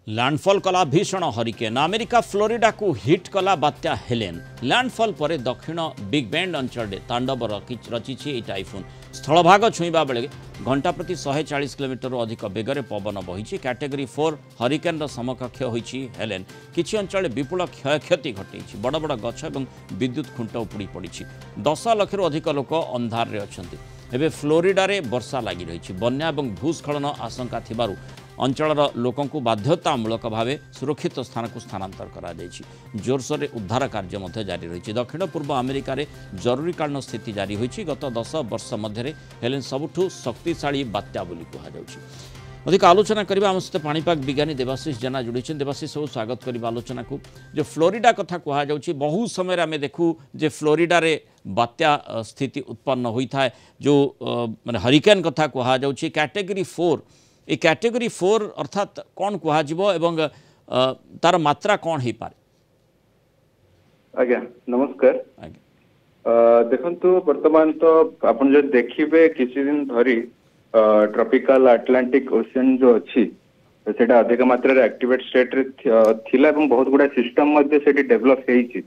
Landfall कला भीषण hurricane America Florida को हिट कला बात्या हेलेन। लैंडफॉल पर दक्षिण बिग बैंड अंचल तांडव रचिछि टाइफुन। स्थलभाग छुईबा बेले घंटा प्रति 140 किलोमीटर अधिक बेगर पवन बही। कैटेगरी 4 हरिकेन समकक्ष होइछि हेलेन। किछि अंचल विपुल क्षयक्षति घटी। बड़ बड़ गछ और विद्युत खुंट उपुड़ी पड़ी। 10 लाख अधिक लोक अंधार रे अछंती। एबे फ्लोरिडा रे वर्षा लगी रही। बन्या और भूस्खलन आशंका थिबारु अंचल लोकंकु बाध्यतामूलक भाव सुरक्षित स्थान को स्थानांतर करा जोरसोर उद्धार कार्य जारी रही। दक्षिण पूर्व अमेरिका रे जरूरीकालीन स्थिति जारी होइछि। गत 10 वर्ष मध्य हेलेन सबुठु शक्तिशाली बात्या बोली कहुछि। अधिक आलोचना करबा आम सहित पाणीपाग विज्ञानी देवाशीष जेना जोड़ी। देवाशीष सब स्वागत करबा आलोचना को। जो फ्लोरिडा कथा कहुछि बहु समय आम देखू जे फ्लोरिडा रे बात्या स्थिति उत्पन्न होता है। जो माने हरिकेन कथा कहुछि कैटेगरी 4 ए कैटेगरी 4 अर्थात कौन कहुजिबो एवं तार मात्रा कौन हो पारे? आज्ञा नमस्कार। देखंतु वर्तमान तो आपण जो देखिबे किछि दिन धरी ट्रॉपिकल अटलांटिक ओशन जो अच्छी सेटा अधिक मात्रा रे एक्टिवेट स्टेट रे थिला एवं बहुत गुडा सिस्टम मध्ये सेठी डेवलप हेइछि।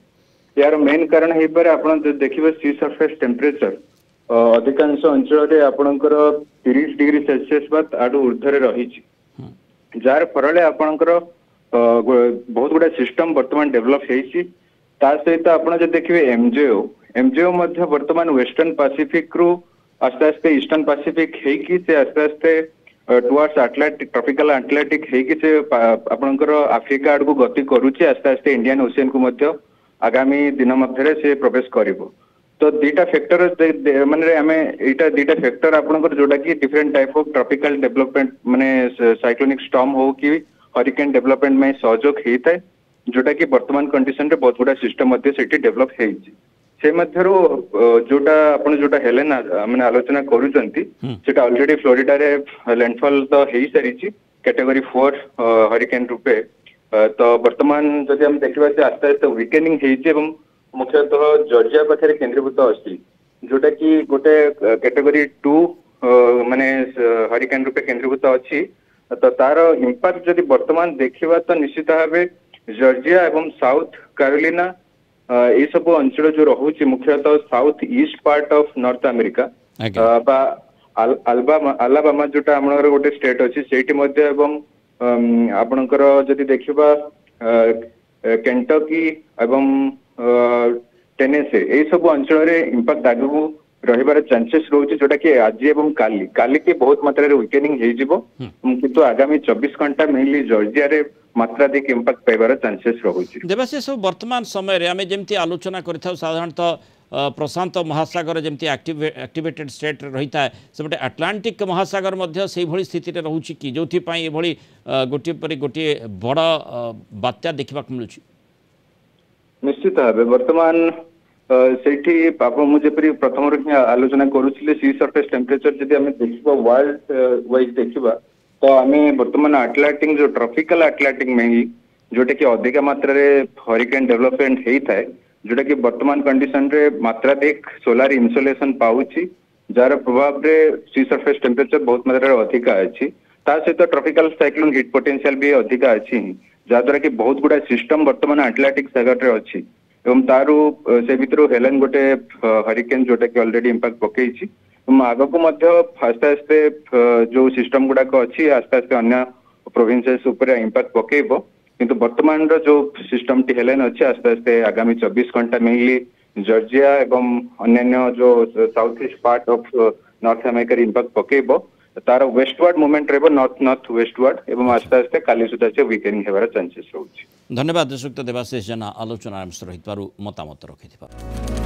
यार मेन कारण हे पर आपण जो देखिबे सी सरफेस टेम्परेचर अधिकांश अंचल रे आपणकर 30 डिग्री सेल्सियस बात आडू ऊर्ध्वरे रही। जार फरले आपणकर बहुत गुडा सिस्टम वर्तमान डेवलप हेइछि। ता सहित आपण जो देखिबे एमजेओ मध्ये वर्तमान वेस्टर्न पैसिफिक रु आस्ते आस्ते ईस्टर्न पैसिफिक हेकी से आस्ते आस्ते टुवर्ड्स अटलांटिक ट्रॉपिकल अटलांटिक हेकी से आपणकर आफ्रिका आडू गति करूछि। आस्ते आस्ते इंडियन ओशियन को मध्ये आगामी दिन मध्ये से प्रवेश करिवो। तो दीटा फैक्टर माने आमे एटा दीटा फैक्टर आपनकर जोटा कि different type of tropical development माने साइक्लोनिक स्टॉर्म हो कि हरिकेन डेवलपमेंट में सहयोग हेता है। जोटा कि वर्तमान कंडीशन रे बहुत गुडा सिस्टम मध्ये सेठी डेवलप हेछि। से मध्यरो जोटा आपण जोटा हेलेन माने आलोचना करूचंती सेटा ऑलरेडी फ्लोरिडा रे लैंडफॉल तो हेई सारिछि कैटेगरी 4 हरिकेन रूपे। तो वर्तमान जदि हम देखिबा से आस्ते आस्ते वीकेनिंग हेछि एवं मुख्यतः जॉर्जिया पाखे केन्द्रीभूत अच्छी जोटा कि गोटे कैटेगरी 2 माने हरिकेन रूपे केन्द्रीभूत अच्छी। तो तार इंपैक्ट जदि वर्तमान देखिबा तो निश्चित भाव जॉर्जिया एवं साउथ कैरोलिना ये सब अंचल जो रहुछि मुख्यतः south east part of north America बा अलाबामा जोटा हमर गोटे स्टेट अछि सेठी मध्ये एवं आपनकर जदि देखिबा केंटकी एवं टेनेसी ये सब अंचल रे इंपैक्ट आगु रहिबार चांसेस रोचे जोटा कि आज एवं काली की बहुत मात्रा रे वीकेनिंग हे जिवो किंतु आगामी 24 घंटा मेनली जॉर्जिया रे मात्राधिक इंपैक्ट पाइबार चांसेस रहुछि। देवाशीष वर्तमान समय रे आमे जेमती आलोचना करथाउ साधारणतः प्रशांत महासागर जमती एक्टिवेटेड स्टेट रही है सेपटे अटलांटिक महासागर मध्य से भली स्थिति रे रहुछि कि जोथि पई ए भली गोटे पर गोटे बड़ बात्या देखा मिलुछि। निश्चित भाव वर्तमान सेठी मुझे प्रथम आलोचना करुले सी सरफेस टेम्परेचर जदि आम देखा वर्ल्ड वाइज देखा तो आम वर्तमान अटलांटिक जो ट्रॉपिकल अटलांटिक में ही जोटा कि अधिक मात्रा रे हरिकेन डेवलपमेंट होता है जोटा कि वर्तमान कंडीशन रे मात्राधिक सोलार इन्सुलेशन पाउछि जार प्रभाव रे सी सरफेस टेम्परेचर बहुत मात्रा रे अधिक अछि। ता सहित ट्रॉपिकल साइक्लोन हिट पोटेंशियल भी अधिक अछि जहाँद्वारा कि बहुत गुडा सिस्टम वर्तमान अटलांटिक सागर रे अछि एवं तारू से भितर हेलेन गोटे हरिकेन जोटा कि ऑलरेडी इंपैक्ट पकेइछि। आग को मध्य आस्ते आस्ते जो सिस्टम गुड़ाक अच्छी आस्ते आस्ते अन्य प्रोविंसेस उपर इंपैक्ट पकेइबो किंतु वर्तमान जो सिस्टम टी हेलेन अच्छी आस्ते आस्ते आगामी 24 घंटा मेनली जॉर्जिया एवं अन्य जो south east part of north America impact पकेइबो। तार वेस्टवर्ड मूवमेंट रहबो नॉर्थ वेस्टवर्ड एवं आस्ते आस्ते काली सुधा से वीकेनिंग हेबार चांसेस रहउछि। धन्यवाद श्रीयुक्त देवाशीष जेना आलोचना रहित मतामत रखिथिबार।